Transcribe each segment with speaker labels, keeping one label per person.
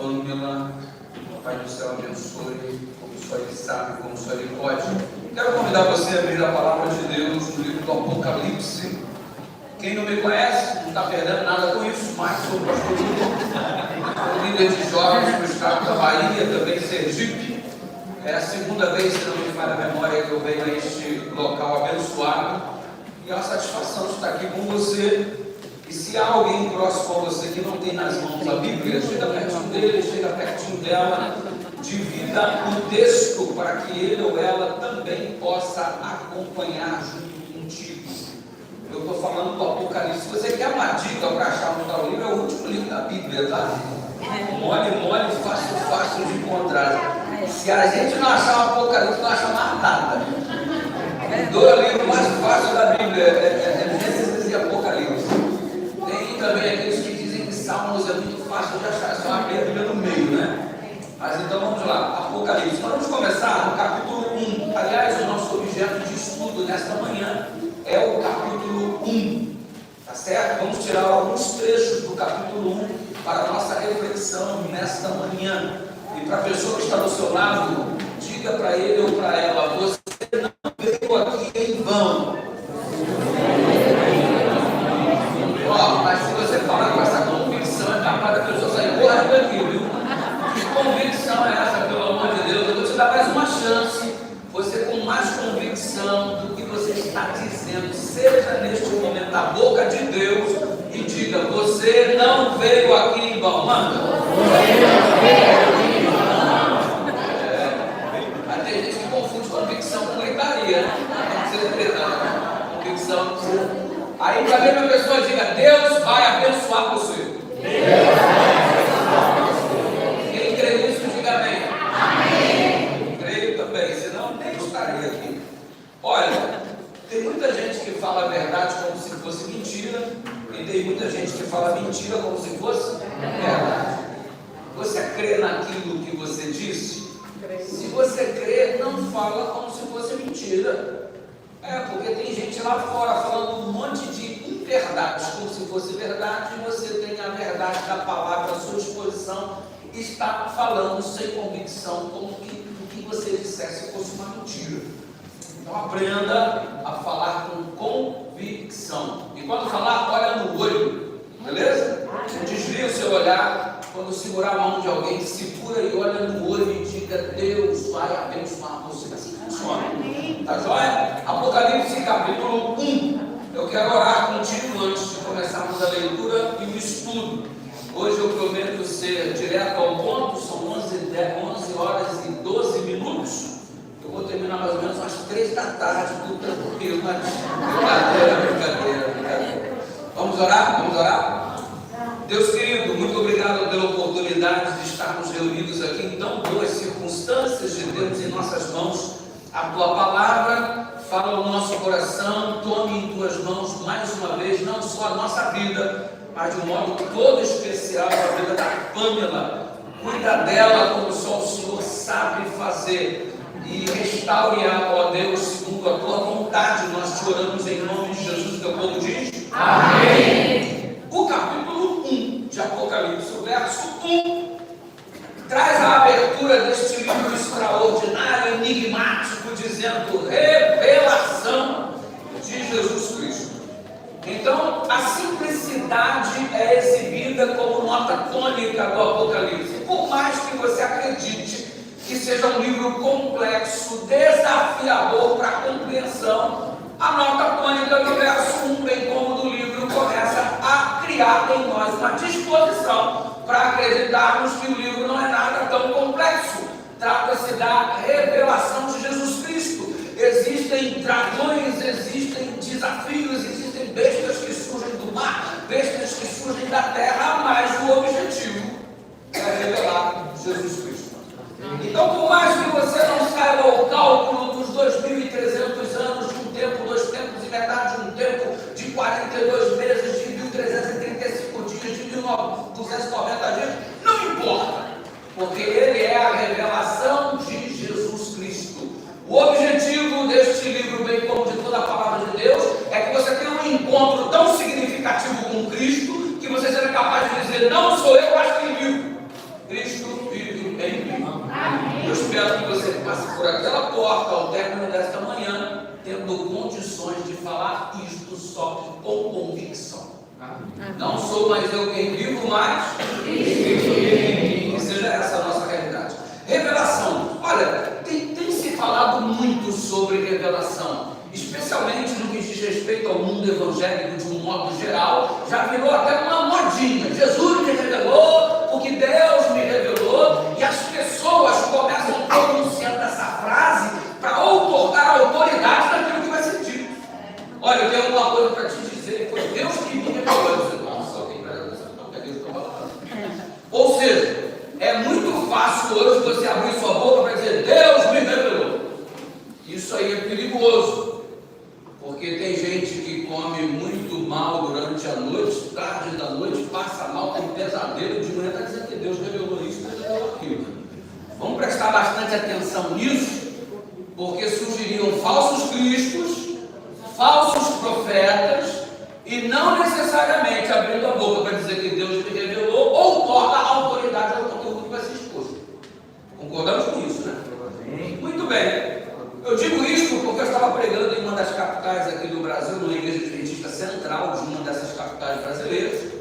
Speaker 1: Pâmela. O Pai do céu abençoe, como só Ele sabe, como só Ele pode. Quero convidar você a abrir a palavra de Deus no livro do Apocalipse. Quem não me conhece, não está perdendo nada com isso, mas sou pastor sou líder de jovens no estado da Bahia, também Sergipe. É a segunda vez, se não me falha a memória, que eu venho a este local abençoado. E é uma satisfação de estar aqui com você. E se há alguém próximo a você que não tem nas mãos a Bíblia, chega pertinho dele, chega pertinho dela, divida o texto para que ele ou ela também possa acompanhar junto contigo. Eu estou falando do Apocalipse. Se você quer uma dica para achar onde está o livro, é o último livro da Bíblia, tá? Mole, fácil de encontrar. Se a gente não achar o Apocalipse, não acha mais nada. O livro mais fácil da Bíblia é Gênesis e Apocalipse. Tem também aqueles que dizem que Salmos é muito fácil de achar, é só abrir a Bíblia no meio, né? Mas então vamos lá, Apocalipse. Nós vamos começar no capítulo 1. Aliás, o nosso objeto de estudo nesta manhã é o capítulo 1. Tá certo? Vamos tirar alguns trechos do capítulo 1 para a nossa reflexão nesta manhã. E para a pessoa que está do seu lado, diga para ele ou para ela: você não veio aqui em vão. Mas se você falar com essa convicção, é capaz da pessoa sair correndo daqui, viu? Que convicção é essa, pelo amor de Deus? Eu vou te dar mais uma chance. Você com mais convicção do que você está dizendo, seja neste momento a boca de Deus e diga: você não veio aqui em vão. Manda. Mas tem gente que confunde convicção com leitaria, né? Não precisa treinar. Convicção não precisa. Aí para a mesma pessoa diga: Deus vai abençoar você. Quem crê nisso, diga amém. Amém. Creio também, senão nem estaria aqui. Olha, tem muita gente que fala a verdade como se fosse mentira, e tem muita gente que fala mentira como se fosse verdade. Você crê naquilo que você disse? Se você crê, não fala como se fosse mentira. Porque tem gente lá fora falando um monte de inverdades, como se fosse verdade, e você tem a verdade da palavra à sua disposição e está falando sem convicção, como que o que você dissesse fosse uma mentira. Então aprenda a falar com convicção. E quando falar, olha no olho, beleza? Desvia o seu olhar. Quando segurar a mão de alguém, segura e olha no olho e diga: Deus vai abençoar você. Assim funciona. Tá joia? Apocalipse capítulo 1. Eu quero orar contigo antes de começarmos a leitura e o estudo. Hoje eu prometo ser direto ao ponto. São 11 horas e 12 minutos. Eu vou terminar mais ou menos às 3 da tarde, tudo tranquilo, mas brincadeira. Vamos orar? Deus querido, muito obrigado pela oportunidade de estarmos reunidos aqui em tão boas circunstâncias, de termos em nossas mãos a Tua Palavra. Fala o nosso coração, tome em Tuas mãos mais uma vez, não só a nossa vida, mas de um modo todo especial a vida da Pâmela. Cuida dela como só o Senhor sabe fazer e restaure-a, ó Deus, segundo a Tua vontade. Nós te oramos em nome de Jesus, teu povo diz: amém. O capítulo 1 de Apocalipse, o verso 1, traz a abertura deste livro extraordinário, enigmático, dizendo: revelação de Jesus Cristo. Então, a simplicidade é exibida como nota tônica do Apocalipse. Por mais que você acredite que seja um livro complexo, desafiador para a compreensão, a nota tônica do verso 1, bem como do livro, começa a criar em nós uma disposição para acreditarmos que o livro não é nada tão complexo. Trata-se da revelação de Jesus Cristo. Existem dragões, existem desafios, existem bestas que surgem do mar, bestas que surgem da terra, mas o objetivo é revelar Jesus Cristo. Então, por mais que você não saiba o cálculo dos 2.300 anos de um tempo, 2 tempos e metade de um tempo, de 42 meses, de 1.335 dias, de 1.290 dias, não importa, porque ele é a revelação de Jesus Cristo. O objetivo deste livro, bem como de toda a palavra de Deus, é que você tenha um encontro tão significativo com Cristo, que você seja capaz de dizer: não sou eu, mas quem viu. Cristo Eu espero que você passe por aquela porta ao término desta manhã, tendo condições de falar isto só com convicção. Não sou mais eu quem vivo, mas que seja essa a nossa realidade. Revelação. Olha, tem se falado muito sobre revelação, especialmente no que diz respeito ao mundo evangélico de um modo geral. Já virou até uma modinha. Jesus me revelou, o que Deus me revelou, e as pessoas começam pronunciando essa frase para outorgar autoridade naquilo que vai ser dito. Olha, eu tenho uma coisa para te dizer, foi Deus que me revelou. Eu disse, nossa, alguém vai dizer, não, que é Deus que está falando. Ou seja, é muito fácil hoje você abrir sua boca para dizer, Deus me revelou. Isso aí é perigoso, porque tem gente que come muito mal durante a noite, tarde da noite, passa mal, tem pesadelo, de manhã está dizendo que Deus revelou isso, revelou aquilo. Vamos prestar bastante atenção nisso, porque surgiriam falsos cristos, falsos profetas, e não necessariamente abrindo a boca para dizer que Deus me revelou, ou torna a autoridade ao conteúdo que vai ser exposto. Concordamos com isso, né? Muito bem. Eu digo isso porque eu estava pregando em uma das capitais aqui do Brasil, numa igreja adventista central de uma dessas capitais brasileiras,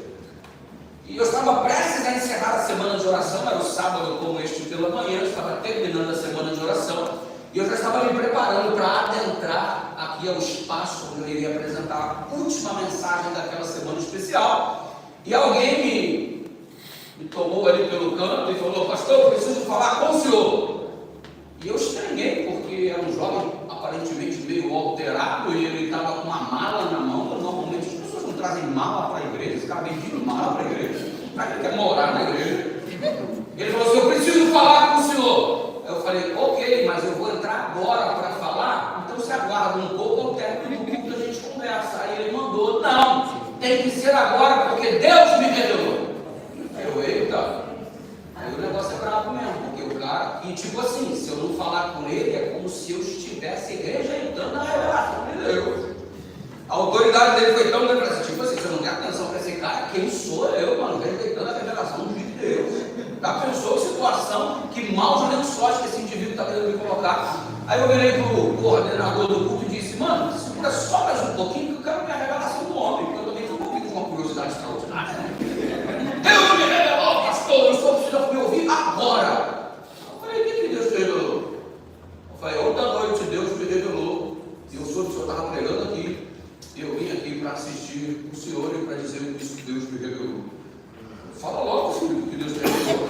Speaker 1: e eu estava prestes a encerrar a semana de oração. Era o sábado como este pela manhã, eu estava terminando a semana de oração, e eu já estava me preparando para adentrar aqui ao espaço onde eu iria apresentar a última mensagem daquela semana especial, e alguém me tomou ali pelo canto e falou, pastor, eu preciso falar com o senhor. E eu estranhei, porque era um jovem aparentemente meio alterado, e ele estava com uma mala na mão. Normalmente as pessoas não trazem mala para a igreja, esse cara vem pedindo mala para a igreja, para que quer morar na igreja. Ele falou assim, eu preciso falar com o senhor. Eu falei, ok, mas eu vou entrar agora para falar, então você aguarda um pouco, ao término do culto a gente conversa. Aí ele mandou, não, tem que ser agora, porque Deus me revelou. Eu, eita, aí o negócio é bravo mesmo, porque o cara, e tipo assim, se eu não falar com ele, é como se eu estivesse rejeitando a revelação de Deus. A autoridade dele foi tão grande, assim, tipo assim, você não quer atenção para esse cara, quem sou eu, mano, rejeitando a revelação de Deus. Já pensou a situação, que maus lençóis que esse indivíduo está querendo me colocar? Aí eu virei para o coordenador do culto e disse, mano, segura só mais um pouquinho, que eu quero ver a revelação do homem, porque eu também estou ouvindo com uma curiosidade extraordinária, né? Deus me revelou, pastor, eu estou precisando me ouvir agora. Eu falei, o que Deus te revelou? Eu falei, ontem à noite Deus me revelou, e eu soube que o senhor estava pregando aqui, e eu vim aqui para assistir o senhor e para dizer isso que Deus me revelou. Fala logo, filho, o que Deus me revelou.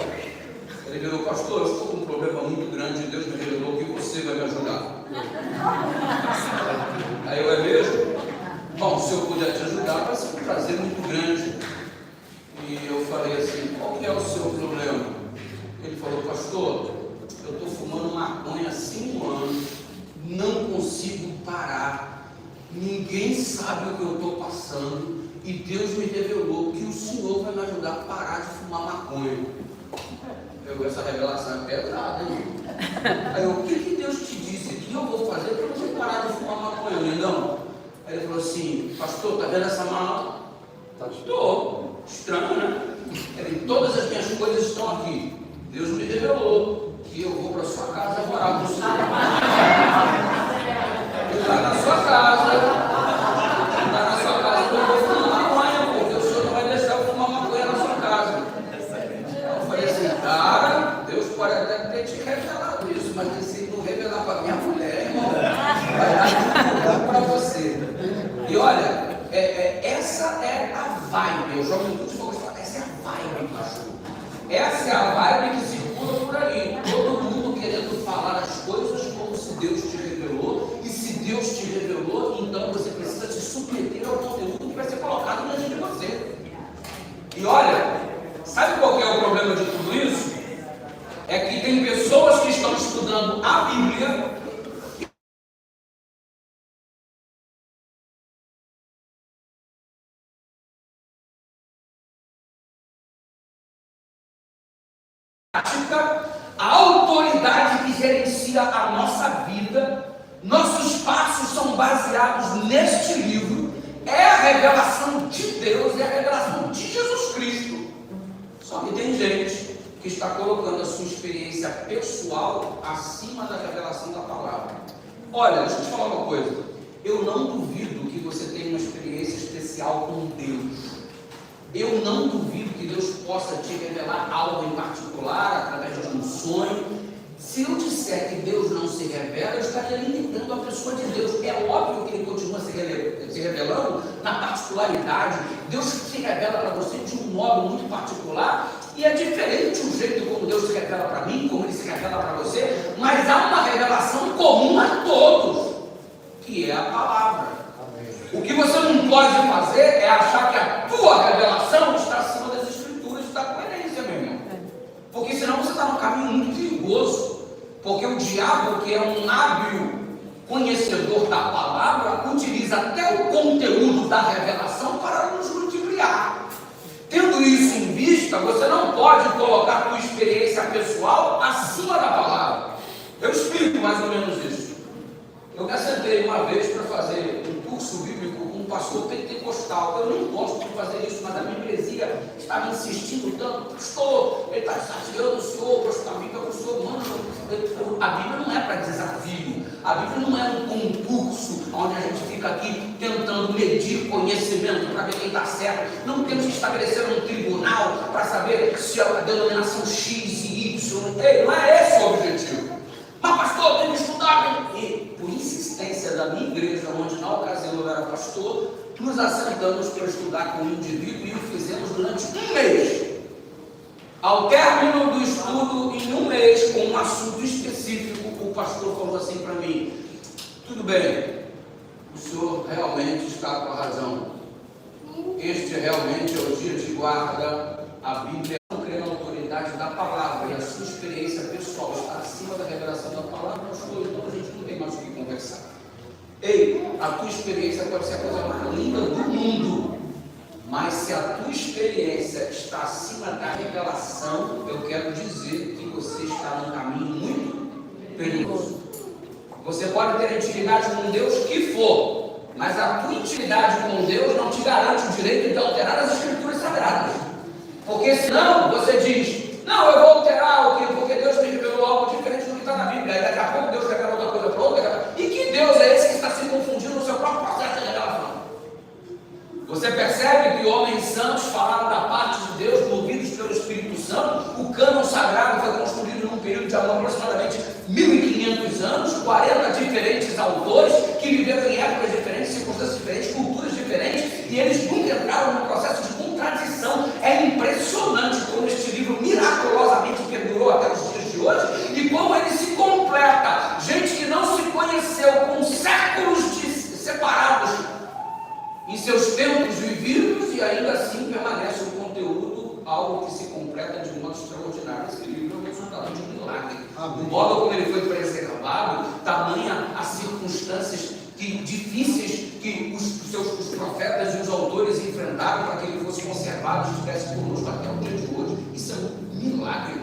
Speaker 1: Ele revelou, pastor, eu estou com um problema muito grande, e Deus me revelou que você vai me ajudar. Aí eu, é mesmo? Bom, se eu puder te ajudar, vai ser um prazer muito grande. E eu falei assim, qual que é o seu problema? Ele falou, pastor, eu estou fumando maconha há 5 anos, não consigo parar, ninguém sabe o que eu estou passando, e Deus me revelou que o senhor vai me ajudar a parar de fumar maconha. Essa revelação é pesada, hein? Aí eu, o que Deus te disse? O que eu vou fazer para você parar de fumar maconha, lindão? Aí ele falou assim, pastor, tá vendo essa mala? Estou. Estranho, né? Ele, todas as minhas coisas estão aqui. Deus me revelou que eu vou para a sua casa morar com o senhor. Está na sua casa. Está na sua casa, eu vou fumar maconha, porque o senhor não vai deixar eu fumar maconha na sua casa. Eu falei assim, cara, Deus pode até ter te revelado isso, mas se não revelar para minha mulher, irmão, vai dar tudo para você. E olha, essa é a vibe. Eu jogo no futebol e falo, essa é a vibe, pastor. Essa é a vibe que circula por ali. Todo mundo querendo falar as coisas como se Deus te revelou. E se Deus te revelou, então você precisa se submeter ao conteúdo que vai ser colocado diante de você. E olha, sabe qual que é o problema de tudo isso? É que tem pessoas que estão estudando a Bíblia a autoridade que gerencia a nossa vida. Nossos passos são baseados neste livro. É a revelação de Deus, é a revelação de Jesus Cristo. Só que tem gente que está colocando a sua experiência pessoal acima da revelação da palavra. Olha, deixa eu te falar uma coisa. Eu não duvido que você tenha uma experiência especial com Deus. Eu não duvido que Deus possa te revelar algo em particular, através de um sonho. Se eu disser que Deus não se revela, eu estaria limitando a pessoa de Deus. É óbvio que Ele continua se revelando na particularidade. Deus se revela para você de um modo muito particular, e é diferente o jeito como Deus se revela para mim, como Ele se revela para você, mas há uma revelação comum a todos, que é a palavra. O que você não pode fazer é achar que a tua revelação está acima das Escrituras e da coerência, meu irmão. Porque senão você está num caminho muito perigoso. Porque o diabo, que é um hábil conhecedor da palavra, utiliza até o conteúdo da revelação para nos ludibriar. Tendo isso em vista, você não pode colocar a tua experiência pessoal acima da palavra. Eu explico mais ou menos isso. Eu me assentei uma vez para fazer um curso bíblico com um pastor pentecostal. Eu não gosto de fazer isso, mas a minha igreja está me insistindo tanto. Pastor, ele está desafiando o senhor, pastor, a Bíblia, o senhor, mano, a Bíblia não é para desafio. A Bíblia não é um concurso onde a gente fica aqui tentando medir conhecimento para ver quem está certo. Não temos que estabelecer um tribunal para saber se a denominação X e Y. Ei, não é esse o objetivo. Mas pastor, tem que estudar. E por insistência da minha igreja, onde na ocasião eu era pastor, nos assentamos para estudar com o indivíduo e o fizemos durante um mês. Ao término do estudo, em um mês, com um assunto específico, o pastor falou assim para mim: tudo bem, o senhor realmente está com a razão. Este realmente é o dia de guarda. A Bíblia não crê na autoridade da palavra, e a sua experiência pessoal está acima da revelação da palavra. Então a gente não tem mais o que conversar. Ei, a tua experiência pode ser a coisa mais linda do mundo, mas se a tua experiência está acima da revelação, eu quero dizer que você está num caminho muito perigoso. Você pode ter intimidade com Deus que for, mas a tua intimidade com Deus não te garante o direito de alterar as Escrituras Sagradas. Porque senão você diz: não, eu vou alterar o que? Porque Deus me revelou algo diferente do que está na Bíblia. Aí daqui a pouco Deus revela outra coisa para outra. E que Deus é esse que está se confundindo no seu próprio processo de revelação? Você percebe que homens santos falaram da parte de Deus, movidos pelo Espírito Santo. O cânon sagrado foi construído num período de aproximadamente 1500 anos, 40 diferentes autores que viveram em épocas diferentes, circunstâncias diferentes, culturas diferentes, e eles nunca entraram num processo de contradição. É impressionante como este livro miraculosamente perdurou até os dias de hoje e como ele se completa. Gente que não se conheceu, com séculos separados em seus tempos vividos, e ainda assim permanece o conteúdo, algo que se completa de modo extraordinário. Esse livro é o resultado de um milagre. O modo como ele foi preservado, tamanha as circunstâncias difíceis que os profetas e os autores enfrentaram para que ele fosse conservado e estivesse conosco até o dia de hoje. Isso é um milagre.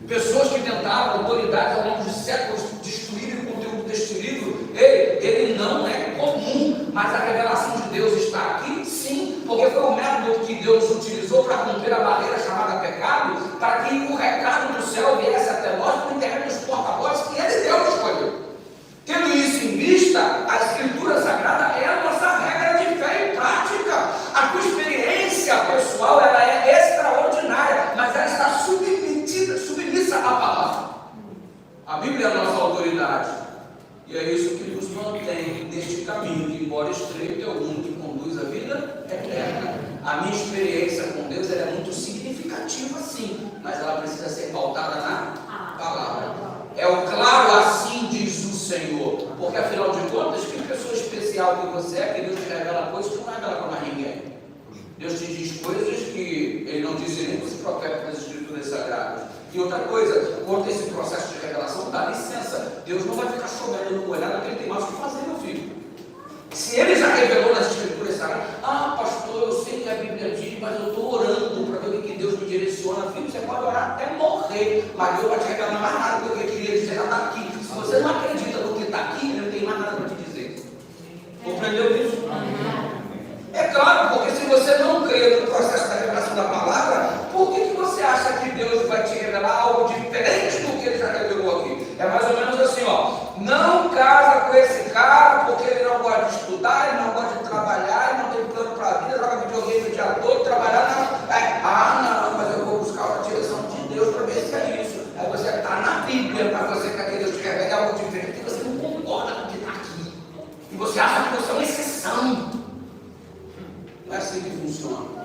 Speaker 1: Pessoas que tentaram, autoridades ao longo de séculos, destruírem o conteúdo deste livro, ele não é comum, mas a revelação de Deus está aqui, sim, porque foi o método que Deus utilizou para romper a barreira chamada pecado, para que o recado do céu viesse até nós por intermédio dos porta-vozes que ele Deus escolheu. Tendo isso em vista, a Escritura Sagrada é a nossa regra de fé e prática. A tua experiência pessoal, ela é extraordinária, mas ela está submissa à palavra. A Bíblia é a nossa autoridade, e é isso que nos mantém neste caminho, que embora estreito, é o único que conduz a vida eterna. A minha experiência com Deus ela é muito significativa, sim, mas ela precisa ser pautada na palavra. É o claro assim diz o Senhor, porque afinal de contas, que pessoa especial que você é, que Deus te revela coisas que não revela para mais ninguém. Deus te diz coisas que Ele não disse nem para os profetas nas Escrituras Sagradas. E outra coisa, quanto a esse processo de revelação, dá licença, Deus não vai ficar chovendo no molhado, porque Ele tem mais o que fazer, meu filho. Se Ele já revelou nas Escrituras Sagradas: ah, pastor, eu sei que a Bíblia diz, mas eu estou orando para ver o que Deus me direciona. Filho, você pode orar até morrer, mas Deus vai te revelar mais nada do que Ele queria dizer, já está aqui. Se você não acredita no que está aqui, Ele não tem mais nada para te dizer. Compreendeu isso? É claro, porque se você não crê no processo da revelação da palavra, por que você acha que Deus vai te revelar conhecia isso. Aí você está na Bíblia, para você quer que Deus te revele algo diferente, que você não concorda com o que está aqui. E você acha que você é uma exceção. Não é assim que funciona.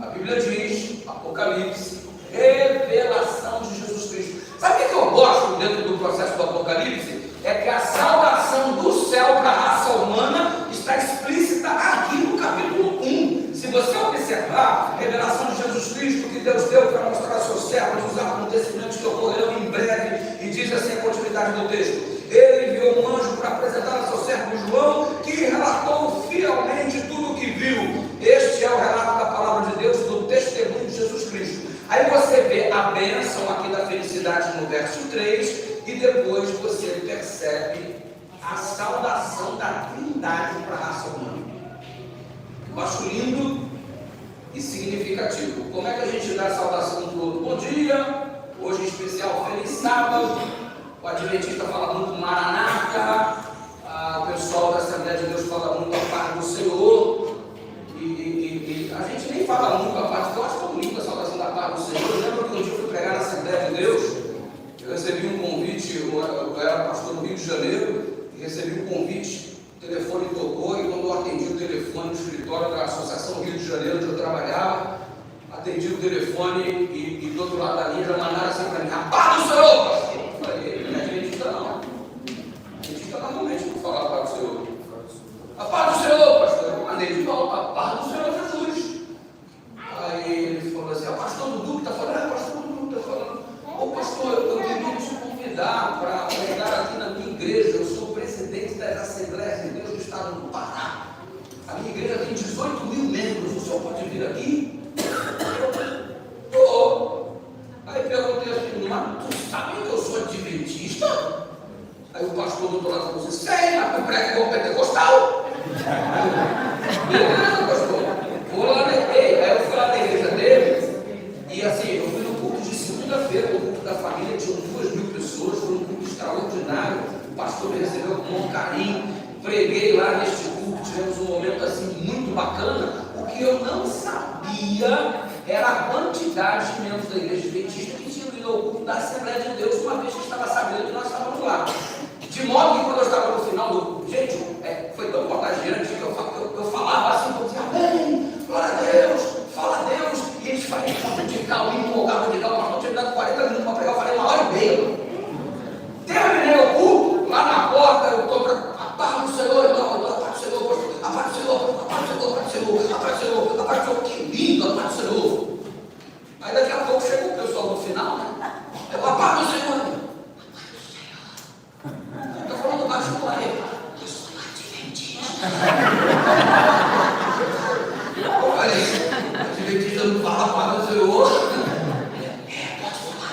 Speaker 1: A Bíblia diz, Apocalipse, revelação de Jesus Cristo. Sabe o que eu gosto dentro do processo do Apocalipse? É que a salvação do céu para a raça humana está explícita aqui no capítulo 1. Se você observar a revelação de Jesus Cristo que Deus deu para mostrar aos seus servos os acontecimentos que ocorrerão em breve, e diz assim a continuidade do texto: ele enviou um anjo para apresentar ao seu servo João, que relatou fielmente tudo o que viu. Este é o relato da palavra de Deus, do testemunho de Jesus Cristo. Aí você vê a bênção aqui da felicidade no verso 3, e depois você percebe a saudação da Trindade para a raça humana. Eu acho lindo e significativo. Como é que a gente dá a saudação do outro? Bom dia, hoje em especial, feliz sábado. O adventista fala muito Maranata, o pessoal da Assembleia de Deus fala muito a paz do Senhor, e a gente nem fala muito a paz, porque eu acho tão lindo a saudação da paz do Senhor. Eu lembro que um dia eu fui pregar na Assembleia de Deus, eu recebi um convite, eu era pastor no Rio de Janeiro, e recebi um convite, o telefone tocou, e quando eu atendi o telefone no escritório da Associação Rio de Janeiro, onde eu trabalhava, atendi o telefone e do outro lado da linha já mandaram assim para mim: a paz do Senhor, pastor! Eu falei: não é adventista não. Adventista normalmente não fala a paz do Senhor. A paz do Senhor, pastor! Eu mandei de volta: a paz do Senhor Jesus. Aí ele falou assim: o pastor Dudu que está falando. Pastor Dudu está falando. Ô pastor, eu queria te convidar para pregar aqui na minha igreja. Eu sou presidente das Assembleias de Deus do Estado do Pará. A minha igreja tem 18 mil membros. O senhor pode vir aqui? Aí perguntei assim: mas tu sabe que eu sou adventista? Aí o pastor do outro lado falou assim: sei, mas tu prega igual pentecostal. Beleza, pastor. Vou lá na igreja. Aí eu fui lá na igreja dele, e assim, eu fui no culto de segunda-feira, no culto da família, tinham 2.000 pessoas, foi um culto extraordinário. O pastor me recebeu com um carinho, preguei lá neste culto, tivemos um momento assim muito bacana. O que eu não sabia era a quantidade de membros da igreja adventista que tinham vindo ao culto da Assembleia de Deus, uma vez que estava sabendo que nós estávamos lá. De modo que quando eu estava no final do... Gente, foi tão contagiante que eu falava assim, eu dizia: amém, glória a Deus, fala a Deus. E eles falavam: de cá, empolgado de cá, mas não tinha dado 40 minutos para pregar, eu falei 1h30. Terminei o culto, lá na porta, eu estou para a paz do Senhor, irmão, a paz do Senhor, a paz do Senhor, a paz do Senhor, a paz do Senhor, a paz do Senhor, a paz do Senhor, que lindo, a paz do Senhor. Aí daqui a pouco chega o pessoal no final, né? A paz do Senhor. Estou falando baixo com ele. Eu sou adventista. Eu falei: adventista não fala a paz do Senhor? Pode falar.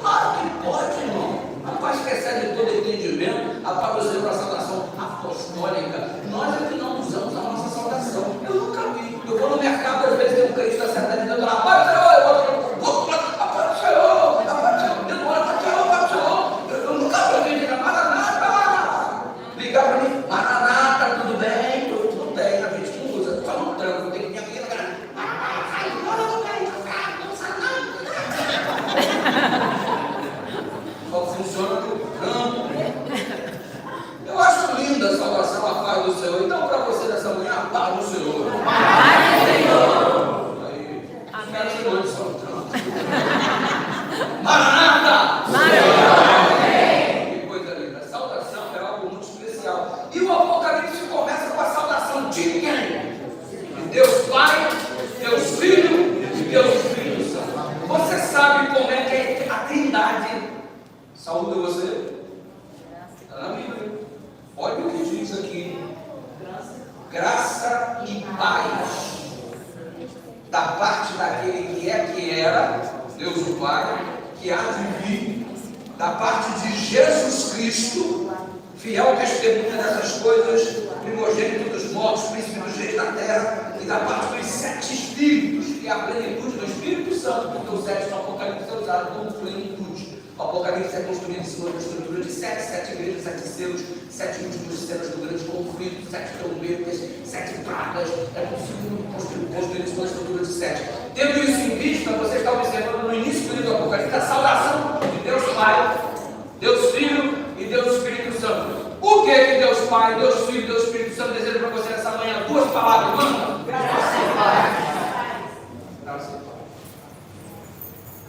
Speaker 1: Claro que pode, irmão. A paz que excede todo entendimento, a paz do Senhor, a saudação apostólica. Nós é que não usamos a nossa saudação. Eu nunca vi. Eu vou no mercado, às vezes tem um crente da Assembleia de Deus lá: a paz do Senhor, a paz do Senhor, a paz do Senhor, a paz do Senhor, a paz do Senhor. Eu nunca vi alguém dizer: Maranata. Ligar para mim: Maranata, tudo bem? Tudo bem. A gente não usa, só no tranco, tem que vir aqui na cara. Só funciona no campo. Eu acho linda a salvação, a paz do Senhor. Então, para você nessa manhã, a paz do Senhor. Paz do Senhor. Aí, os caras de noite só no campo. Maranata! Que coisa linda. A saudação é algo muito especial. E o Apocalipse começa com a saudação de quem? De Deus Pai, Deus Filho e Deus Espírito Santo. Você sabe como é que é a Trindade saúda você? Está na Bíblia. Olha o que diz aqui: graça e paz da parte daquele que é, que era, Deus o Pai, que há de vir, da parte de Jesus Cristo, fiel testemunha dessas coisas, primogênito dos mortos, príncipe dos reis da terra, e da parte dos 7 Espíritos, que é a plenitude do Espírito Santo, porque o 7 no Apocalipse é usado como plenitude. O Apocalipse é construído em cima de uma estrutura de 7 igrejas, 7 selos, 7 últimos cenas do grande conflito, 7 trombetas, 7 pragas. É possível construir em cima de uma estrutura de 7. Tendo isso em vista, você está observando no início do livro do Apocalipse a saudação que Deus Pai, Deus Filho, Deus Espírito Santo deseja para você nessa manhã? Duas palavras, manda. Graça e paz. Graça e paz.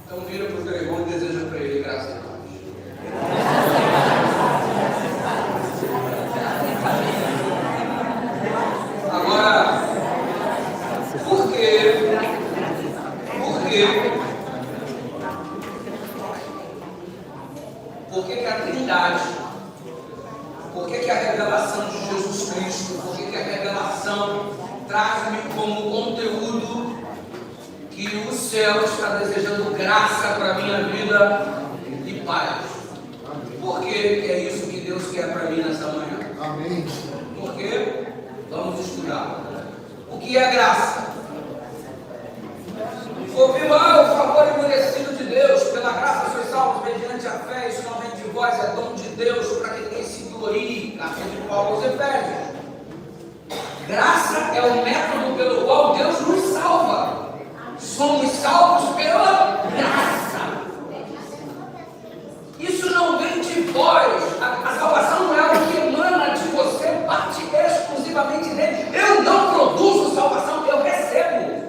Speaker 1: Então vira para o teu irmão e deseja para ele graça e paz. Agora, por quê? Por que a Trindade? Por que a revelação de Jesus Cristo? Por que a revelação traz-me como conteúdo que o céu está desejando graça para a minha vida e paz? Por que é isso que Deus quer para mim nessa manhã?
Speaker 2: Amém.
Speaker 1: Por quê? Vamos estudar. O que é graça? Ouviu o favor imerecido de Deus, pela graça sois salvos mediante a fé, isso não vem de vós, é dom de Deus, para que ninguém se glorie, carta de Paulo aos Efésios. Graça é o método pelo qual Deus nos salva. Somos salvos pela graça. Isso não vem de vós, a salvação não é algo que emana de você, parte exclusivamente dele. Eu não produzo salvação, eu recebo.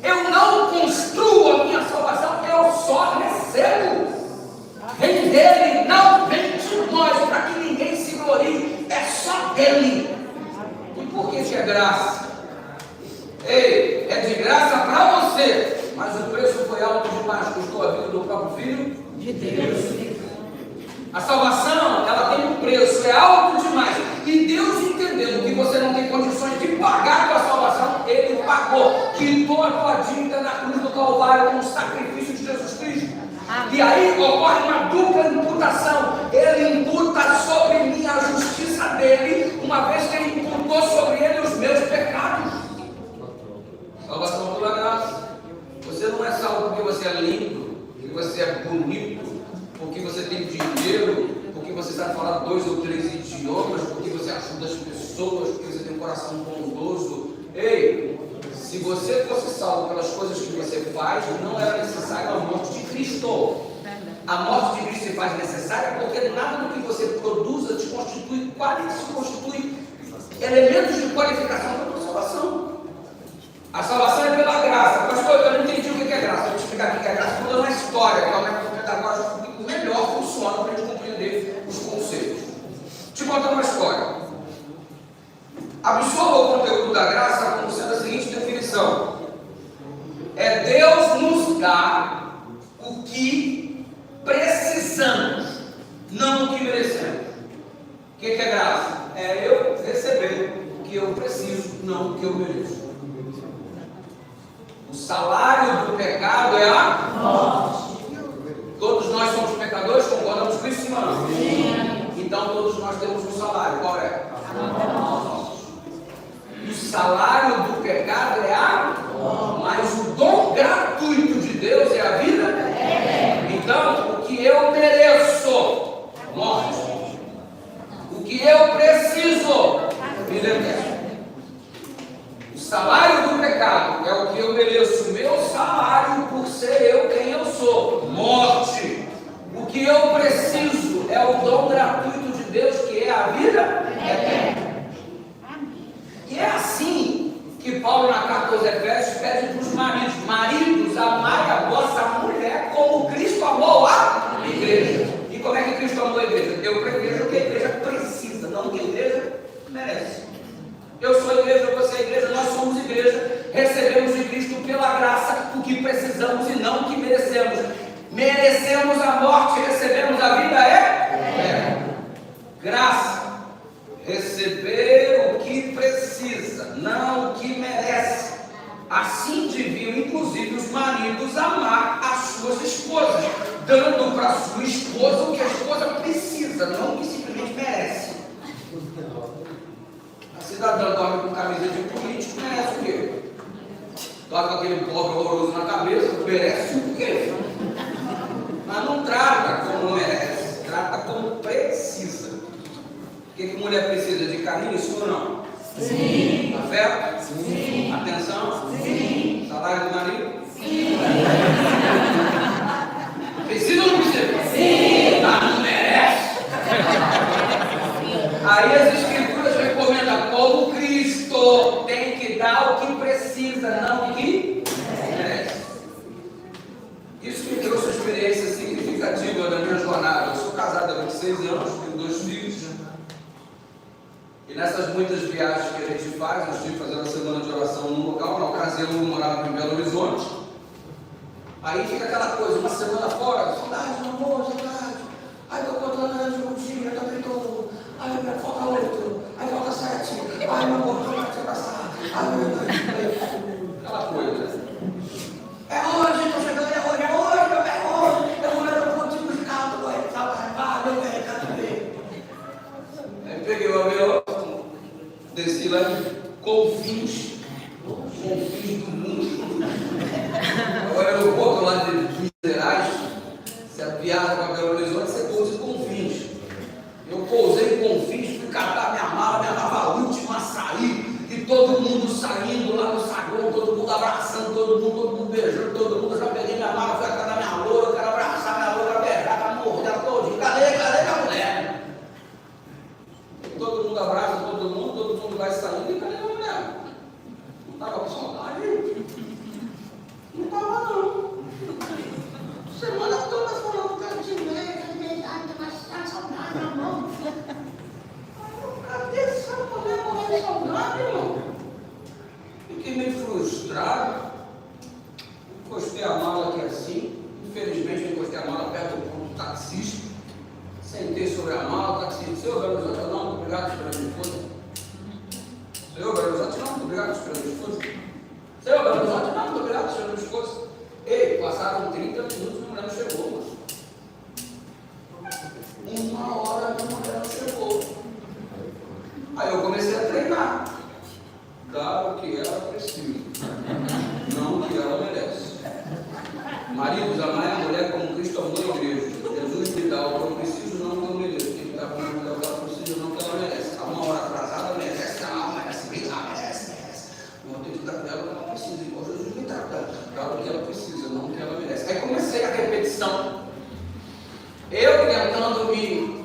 Speaker 1: Eu não construo a minha salvação, eu só recebo. Vem dele, não vem de nós, para que ninguém se glorie, é só dele. E por que é graça? Ei, é de graça para você, mas o preço foi alto demais, custou a vida do próprio Filho de Deus. A salvação, ela tem um preço, é alto demais. E Deus, entendendo que você não tem condições de pagar a tua salvação, Ele pagou, quitou a tua dívida na cruz do Calvário com o sacrifício de Jesus Cristo. E aí ocorre uma dupla imputação. Ele imputa sobre mim a justiça dele, uma vez que Ele imputou sobre ele os meus pecados. Salvação pela graça. Você não é salvo porque você é lindo, porque você é bonito, porque você tem dinheiro, porque você sabe falar 2 ou 3 idiomas, porque você ajuda as pessoas, porque você tem um coração bondoso. Ei, se você fosse salvo pelas coisas que você faz, não era necessária a morte de Cristo. A morte de Cristo se faz necessária porque nada do que você produza te constitui elementos de qualificação para a tua salvação. A salvação é pela graça. Pastor, eu não entendi o que é graça. Vou te explicar o que é graça. Vou dar uma história, que é o método pedagógico que melhor funciona para a gente compreender os conceitos. Te contar uma história. Absorva o conteúdo da graça como sendo a seguinte definição: é Deus nos dar o que precisamos, não o que merecemos. O que é graça? É eu receber o que eu preciso, não o que eu mereço. O salário do pecado é a morte. Todos nós somos pecadores, concordamos com isso, irmão? Sim. Então todos nós temos um salário. Qual é? A morte. O salário do pecado é a morte. Mas o dom gratuito de Deus é a vida? É. Então, o que eu mereço? Morte. O que eu preciso? Vida eterna. O salário do pecado é o que eu mereço. O meu salário por ser eu quem eu sou. Morte. O que eu preciso é o dom gratuito de Deus, que é a vida eterna. E é assim que Paulo, na carta aos Efésios, pede para os maridos: maridos, amai a vossa mulher como Cristo amou a igreja. E como é que Cristo amou a igreja? Deu para a igreja o que a igreja precisa, não o que a igreja merece. Eu sou a igreja, você é a igreja, nós somos igreja, recebemos de Cristo pela graça o que precisamos e não o que merecemos. Merecemos a morte, recebemos a vida eterna. Graça, receber o que precisa, não o que merece. Assim deviam, inclusive, os maridos amar as suas esposas, dando para a sua esposa o que a esposa precisa, não o que simplesmente merece. A cidadã dorme com camisa de político, merece o quê? Dorme com aquele pobre horroroso na cabeça, merece o quê? Mas não trata como merece, trata como precisa. O que mulher precisa? De carinho, sim ou não? Sim. Afeto? Sim. Atenção? Sim. Salário do marido? Sim. Precisa ou não precisa? Sim. Mas não merece? Senhor na minha jornada. Eu sou casado há 26 anos, tenho 2 filhos. E nessas muitas viagens que a gente faz, eu estive fazendo a semana de oração num local. Na ocasião eu morava em Belo Horizonte. Aí fica aquela coisa, uma semana fora, saudade, amor, saudade. Aí estou contando um dia, está tentando. Aí falta 8, aí falta 7. Ai, meu amor, vai te abraçar. Ai, meu Deus. Aquela coisa. É hoje, estou chegando, é hoje, eu vou levar um pontinho de carro, meu velho, quero ver. Aí peguei o avião, desci lá em Confins do mundo. Agora eu vou lá de Minas Gerais, se a viagem para Belo Horizonte, você pousa em Confins. Eu pousei em Confins, fui catar minha mala a última a sair, e todo mundo saindo lá no saguão, todo mundo abraçando, todo mundo beijando, todo mundo. Já peguei minha mala, fui atrás da minha loura, eu quero abraçar minha loura, beijar, pra morrer ela todinha. Cadê a mulher? E todo mundo abraça todo mundo vai saindo, e cadê a mulher? Não estava com saudade? Não estava não. Semana toda falando que eu te vejo, mas saudade, amor. Cadê essa mulher morrendo saudade, irmão? Fiquei meio frustrado. Encostei a mala aqui assim. Infelizmente, eu encostei a mala perto do ponto do taxista. Sentei sobre a mala, o taxista, senhor Belo Horizonte, não, muito obrigado, esperando minha esposa. Senhor Belo Horizonte, não, muito obrigado, esperando minha esposa. Senhor Belo Horizonte, não, muito obrigado, esperando minha esposa. Ei, passaram 30 minutos e a mulher não chegou, moço. 1 hora e a mulher não chegou. Aí eu comecei a treinar. Dar o que ela precisa, não o que ela merece. Maridos, amai a mulher como Cristo amou a igreja. Jesus me dá o que eu preciso, não o que eu mereço. Ele dá para me dar o que ela precisa, não o que ela merece. Está 1 hora atrasada, merece. Merece brigar, merece. Eu tenho que dar para ela o que ela precisa. Igual Jesus me dá o que ela precisa, não o que ela merece. Aí comecei a repetição. Eu tentando me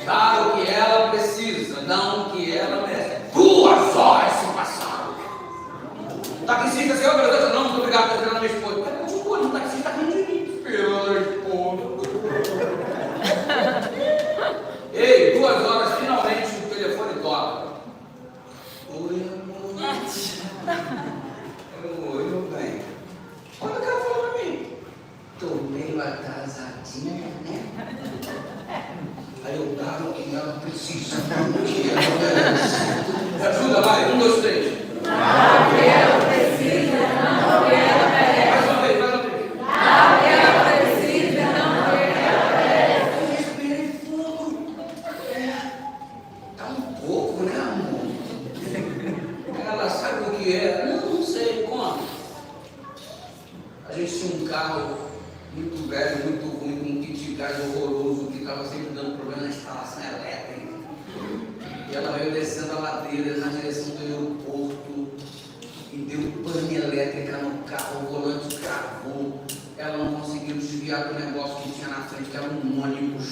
Speaker 1: dar o que ela precisa, não o que ela merece. 2 horas se passaram. O taxista, senhor, não, muito obrigado por esperar a minha esposa. Mas o taxista está rindo de mim, esperando a esposa. Ei, 2 horas, finalmente o telefone toca. Oi, amor. Oi, meu bem. Olha o que ela falou para mim. Estou meio atrasadinha, né? Aí eu dava o que ela precisa, não o que ela merece. Me ajuda, vai, 1, 2, 3. Dá o que ela precisa, não o que ela merece. Mais uma vez. Dá o que ela precisa, não o que ela merece. Eu respirei fundo. Tá um pouco, né, amor? Ela sabe o que é? Não sei, como. A gente tinha um carro muito velho, muito ruim, com um kit de gás horroroso, que estava sempre dando problema na instalação elétrica. E ela veio descendo a ladeira na direção do aeroporto e deu pane elétrica no carro, o volante travou. Ela não conseguiu desviar do negócio que tinha na frente, que era um ônibus.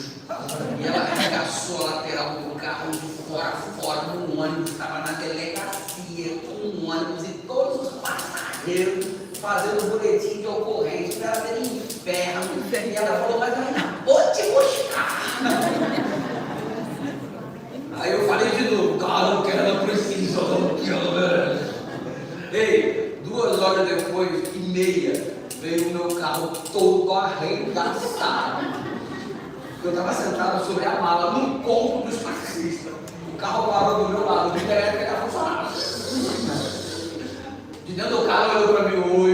Speaker 1: E ela arregaçou a lateral do carro de fora do ônibus, estava na delegacia com o ônibus e todos os passageiros fazendo boletim de ocorrência para ela ter inferno. E ela falou, mas eu ainda vou te buscar. Aí eu falei de novo, cara, o que ela precisa, o que ela merece. Ei, 2 horas depois e meia, veio o meu carro todo arregaçado. Eu estava sentado sobre a mala, no ponto dos taxistas. O carro parou do meu lado, o vidro elétrico estava funcionando. De dentro do carro olhou para mim, oi.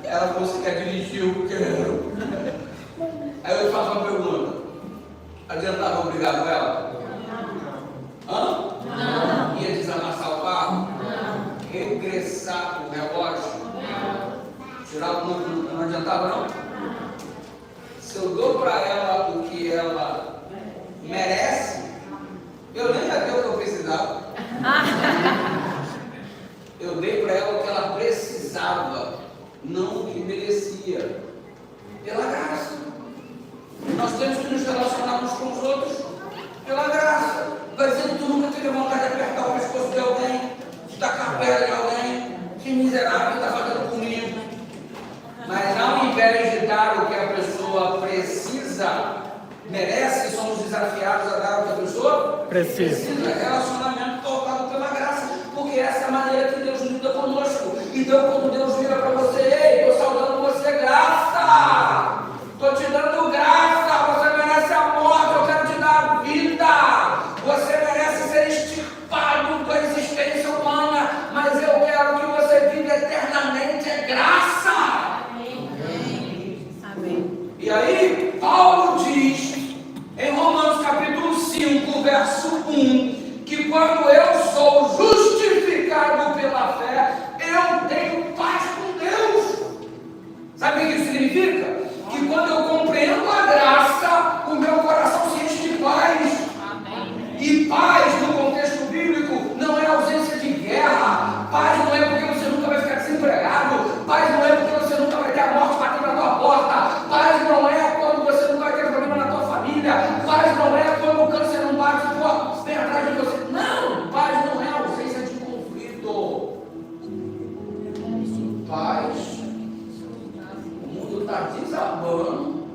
Speaker 1: Ela falou, você quer dirigir? Eu quero. Aí eu faço uma pergunta. Adiantava brigar com ela? Hã? Não. Ia desamassar o carro? Não. Regressar o relógio? Não. Tirar o número, não adiantava não? Se eu dou para ela o que ela merece, eu nem ia ter o que eu precisava. Eu dei para ela o que ela precisava, não o que merecia. Pela graça. Nós temos que nos relacionar uns com os outros pela graça. Vai dizer que tu nunca teve vontade de apertar o pescoço de alguém, de tacar a perna de alguém. Que miserável está fazendo comigo. Mas ao invés de dar o que a pessoa precisa, merece, somos desafiados a dar o que a pessoa precisa. Relacionamento tocado pela graça, porque essa é a maneira que Deus lida conosco. Então, quando Deus vira para você, ei, estou saudando você, graça, estou te dando graça, você merece a morte, eu quero te dar a vida, você merece ser extirpado da existência humana, mas eu quero que você viva eternamente, é graça. Amém. E aí, Paulo diz, em Romanos capítulo 5, verso 1, que quando eu sou justificado pela fé, eu tenho paz com Deus. Sabe o que isso significa? Que quando eu compreendo a graça, o meu coração se enche de paz. Amém. E paz, no contexto bíblico, não é ausência de guerra. Paz não é porque você nunca vai ficar desempregado. Paz não é porque você nunca vai ter a morte batendo na tua porta. Paz não é quando você nunca vai ter problema na tua família. Paz não é quando o câncer não bate vem atrás de você. Não, paz não é ausência de conflito. Paz, o mundo está desabando,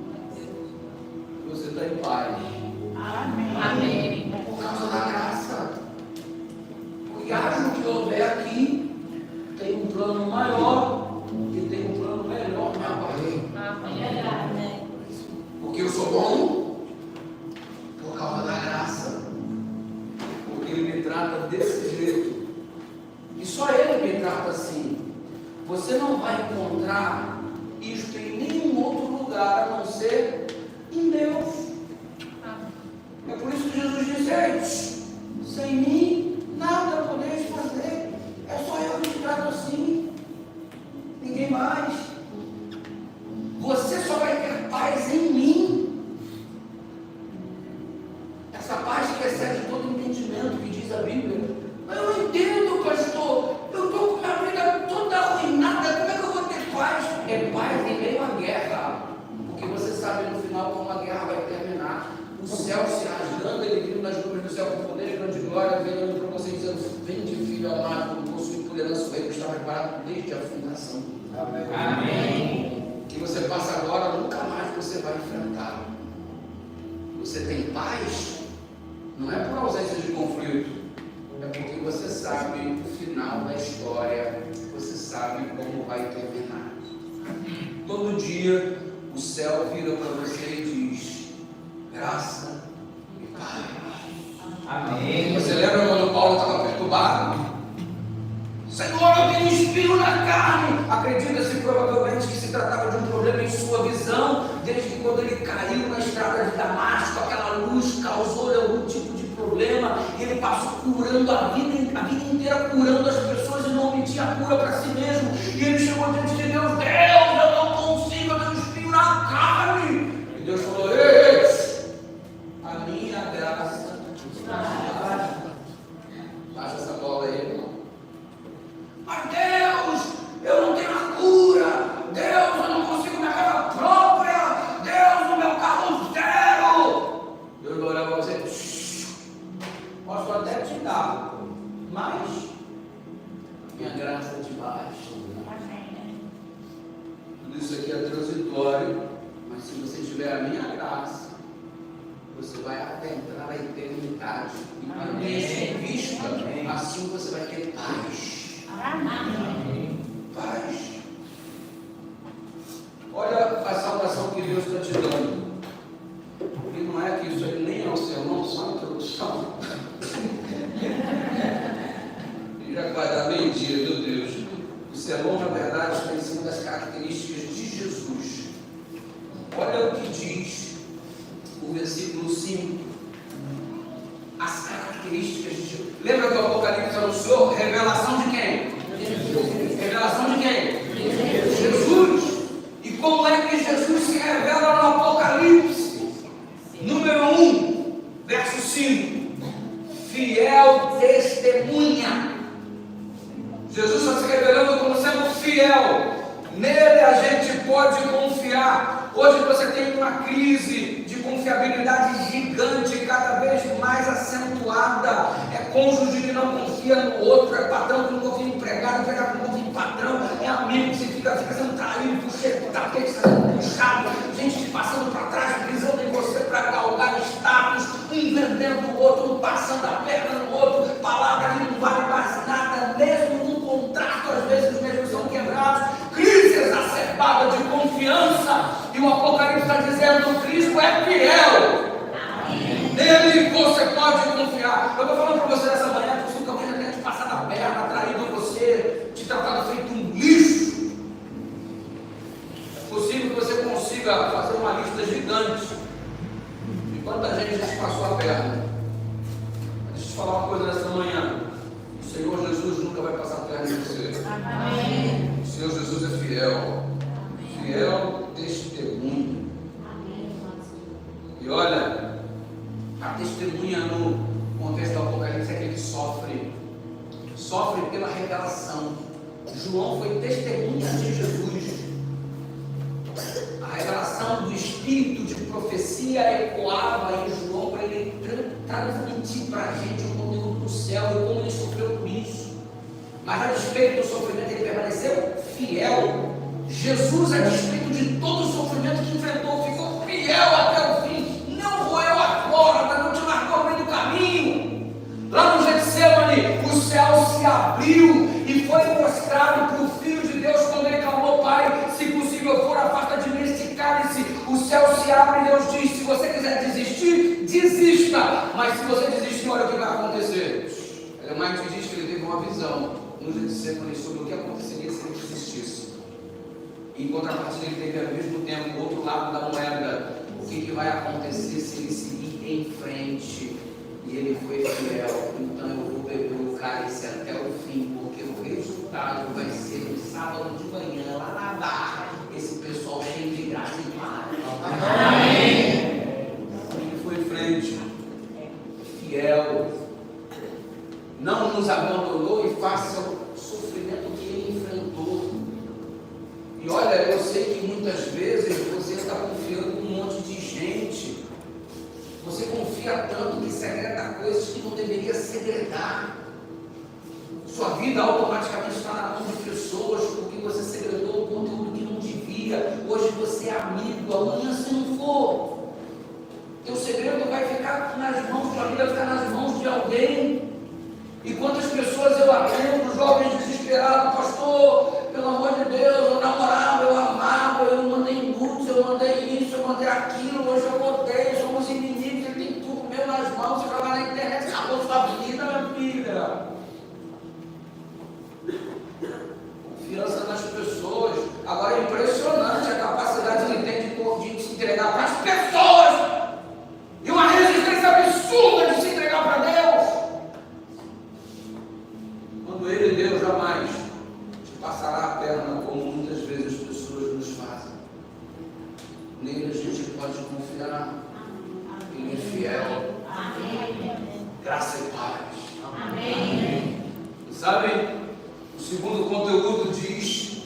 Speaker 1: você está em paz. Amém. Por causa da graça. Porque haja o que houver aqui, tem um plano maior e tem um plano melhor na barriga. Porque eu sou bom por causa da graça. Porque Ele me trata desse jeito. E só Ele me trata assim. Você não vai encontrar isto em nenhum outro lugar a não ser em Deus. É por isso que Jesus disse: sem mim nada podeis fazer. É só eu que te trato assim. Ninguém mais. Você só vai ter paz em mim. Essa paz que excede todo entendimento, que diz a Bíblia. Mas eu não entendo, pastor. Eu estou com minha vida toda arruinada. Como é que eu vou ter paz? É paz em meio à guerra. Porque você sabe no final como a guerra vai terminar. O céu se rasgando, ele vindo nas nuvens do céu com poder e grande glória, vendo para você dizendo: vende, filho amado, como possui por herança o reino que está preparado desde a fundação. Amém. Que você passa agora, nunca mais você vai enfrentar. Você tem paz, não é por ausência de conflito, é porque você sabe o final da história, você sabe como vai terminar. Todo dia o céu vira para você e diz: graça e paz. Amém. Você lembra quando Paulo estava perturbado? Senhor, eu tenho espinho na carne. Acredita-se provavelmente que se tratava de um problema em sua visão, desde que quando ele caiu na estrada de Damasco, aquela luz causou algum tipo de problema, e ele passou curando a vida inteira, curando as pessoas e não omitia cura para si mesmo. E ele chegou diante de Deus: Deus, eu não consigo, eu tenho espinho na carne. E Deus falou: ei, a minha graça. Baixa essa bola aí, irmão. Mas Deus, eu não tenho a cura. Deus, eu não consigo minha casa própria. Deus, o meu carro zero. Deus vai olhar para você: posso até te dar, mas minha graça te basta. Tudo isso aqui é transitório, mas se você tiver a minha graça, você vai adentrar a eternidade. E quando isso vista, assim você vai ter paz. Amém. Paz. Olha a salvação que Deus está te dando. E não é que isso aí nem é o seu, não, só a introdução. E já vai dar meio-dia, meu Deus. O sermão, na verdade, está em cima das características de Jesus. Olha o que diz o versículo 5. As características de Jesus. Lembra que o Apocalipse anunciou? Revelação de quem? Jesus. Revelação de quem? Jesus. E como é que Jesus se revela no Apocalipse? Número 1, verso 5. Fiel testemunha. Jesus está se revelando como sendo fiel. Nele a gente pode confiar. Hoje você tem uma crise de confiabilidade gigante, cada vez mais acentuada. É cônjuge que não confia no outro, é patrão que não confia em empregado, empregado que não confia em patrão, é amigo que fica sendo traído, puxa, tá você sendo puxado, gente te passando para trás, brisando em você para galgar status, um vendendo o outro, um passando a perna no outro, palavra que não vale mais nada, mesmo num contrato, às vezes os mesmos são quebrados, crise exacerbada de confiança, e o Apocalipse está dizendo: Cristo é fiel. Nele você pode confiar. Eu estou falando para você nessa manhã, que se alguém já tenha te passado a perna, traído você, te tratado feito um lixo, é possível que você consiga fazer uma lista gigante de quanta gente já te passou a perna. Deixa eu te falar uma coisa nessa manhã: o Senhor Jesus nunca vai passar a perna em você. Amém. O Senhor Jesus é fiel. Fiel testemunho. E olha, a testemunha no contexto do Apocalipse é aquele que sofre pela revelação. João foi testemunha de Jesus. A revelação do espírito de profecia ecoava em João para ele transmitir para a gente o conteúdo do céu e como ele sofreu por isso. Mas a despeito do sofrimento, ele permaneceu fiel. Jesus, a despeito de todo o sofrimento que enfrentou, ficou fiel até o fim. Não roeu a corda, não te largou no meio do caminho. Lá no Getsemane, o céu se abriu e foi mostrado para o Filho de Deus quando ele clamou: Pai, se possível for, afasta de mim este cálice. O céu se abre e Deus diz: se você quiser desistir, desista. Mas se você desistir, olha o que vai acontecer. Ellen White diz que ele teve uma visão no Getsemane sobre o que aconteceria se ele desistisse. Em contrapartida, ele teve ao mesmo tempo, do outro lado da moeda, o que vai acontecer se ele seguir em frente. E ele foi fiel. Então eu vou beber o cálice até o fim, porque o resultado vai ser no sábado de manhã, lá na Barra, esse pessoal cheio de graça e maravilha. Ele foi em frente, fiel, não nos abandonou e faça o sofrimento que ele enfrentou. E olha, eu sei que muitas vezes você está confiando em um monte de gente. Você confia tanto que segrega coisas que não deveria segregar. Sua vida automaticamente está na mão de pessoas porque você segredou o conteúdo que não devia. Hoje você é amigo, amanhã se não for, teu segredo vai ficar nas mãos, tua vida vai ficar nas mãos de alguém. E quantas pessoas eu atendo, jovens desesperados: pastor, pelo amor de Deus, eu namorava, eu amava, eu mandei nudes, eu mandei isso, eu mandei aquilo, hoje eu odeio, somos inimigos, ele tem tudo meu nas mãos, você vai lá na internet, acabou sua vida, minha filha. Confiança nas pessoas. Agora é impressionante a capacidade que ele tem de se entregar para as pessoas. E uma resistência absurda de se entregar para Deus. Quando ele e Deus jamais te passará a perna, como muitas vezes as pessoas nos fazem. Nele a gente pode confiar. Ele é fiel. Amém. Graça e paz. Amém. E sabem, o segundo conteúdo diz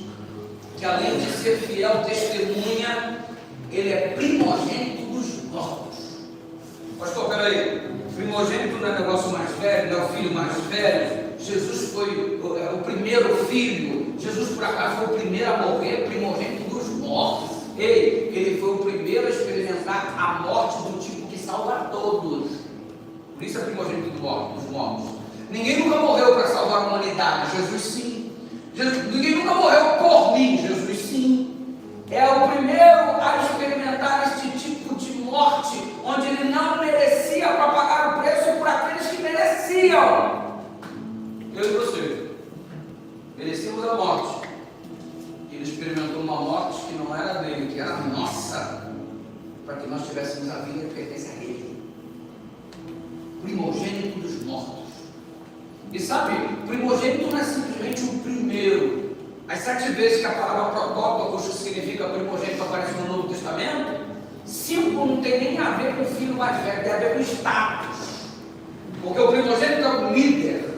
Speaker 1: que, além de ser fiel testemunha, ele é primogênito dos mortos. Pastor, peraí, primogênito não é negócio mais velho, não é o filho mais velho. Jesus foi o primeiro filho. Jesus, por acaso, foi o primeiro a morrer, primogênito dos mortos. Ele foi o primeiro a experimentar a morte do tipo que salva todos. Por isso é primogênito dos mortos. Ninguém nunca morreu para salvar a humanidade. Jesus sim. Ninguém nunca morreu por mim. Jesus sim. É o primeiro a experimentar este tipo de morte, onde ele não merecia para pagar o preço por aqueles que mereciam. Eu e você merecíamos a morte. Ele experimentou uma morte que não era dele, que era nossa, para que nós tivéssemos a vida que pertence a ele. Primogênito dos mortos. E sabe, primogênito não é simplesmente o primeiro. As 7 vezes que a palavra protótopos, que significa primogênito, aparece no Novo Testamento, 5 não tem nem a ver com o filho mais velho, tem a ver com status. Porque o primogênito é o líder.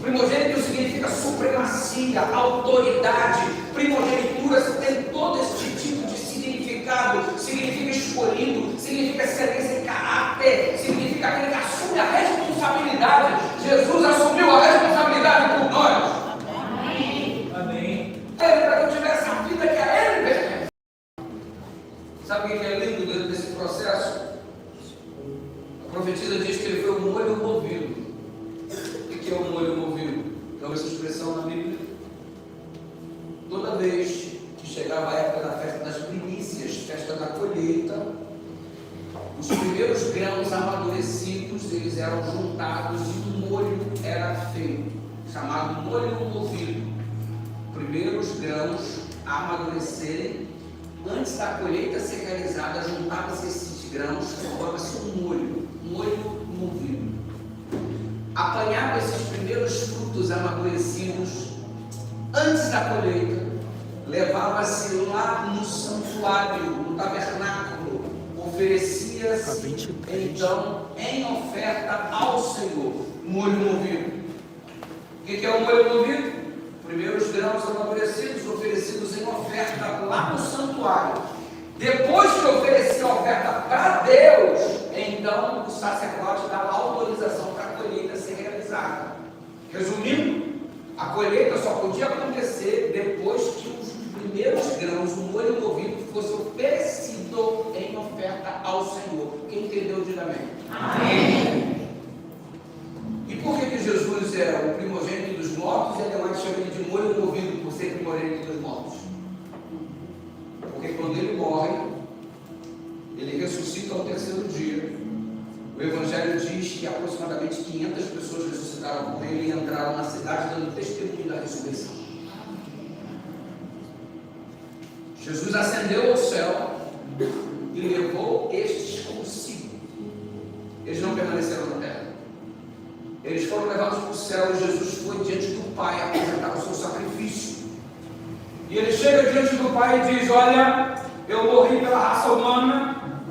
Speaker 1: Primogênito significa supremacia, autoridade. Primogenitura tem todo esse tipo de significado. Significa escolhido, significa excelência em caráter, significa aquele que assume a responsabilidade. Jesus assumiu a responsabilidade por nós. Amém. Amém. Para que eu tivesse a vida que a Ele pertence. Sabe o que é lindo dentro desse processo? A profetisa diz que ele foi um molho movido. O que é um molho movido? Então, essa expressão na Bíblia. Toda vez que chegava a época da festa das primícias, festa da colheita, os primeiros grãos amadurecidos, eles eram juntados e um molho era feito, chamado molho movido. Primeiros grãos a amadurecerem, antes da colheita ser realizada, juntavam-se esses grãos, formava-se um molho movido. Apanhava esses primeiros frutos amadurecidos, antes da colheita, levava-se lá no santuário, no tabernáculo, oferecia-se então em oferta ao Senhor, molho movido. O que é o molho movido? Primeiros grãos amadurecidos, oferecidos em oferta lá no santuário. Depois que oferecia a oferta para Deus, então o sacerdote dava autorização para a colheita ser realizada. Resumindo, a colheita só podia acontecer depois que os primeiros grãos, o molho movido, fosse oferecido em oferta ao Senhor. Quem entendeu, diga amém. Amém. E por que Jesus é o primogênito dos mortos e ademais chama ele de molho movido por ser primogênito dos mortos? Porque quando ele morre, ele ressuscita ao terceiro dia. O Evangelho diz que aproximadamente 500 pessoas ressuscitaram com ele e entraram na cidade dando testemunho da ressurreição. Jesus ascendeu ao céu e levou estes consigo. Eles não permaneceram na terra. Eles foram levados para o céu e Jesus foi diante do Pai apresentar o seu sacrifício. E ele chega diante do Pai e diz: olha, eu morri pela raça humana,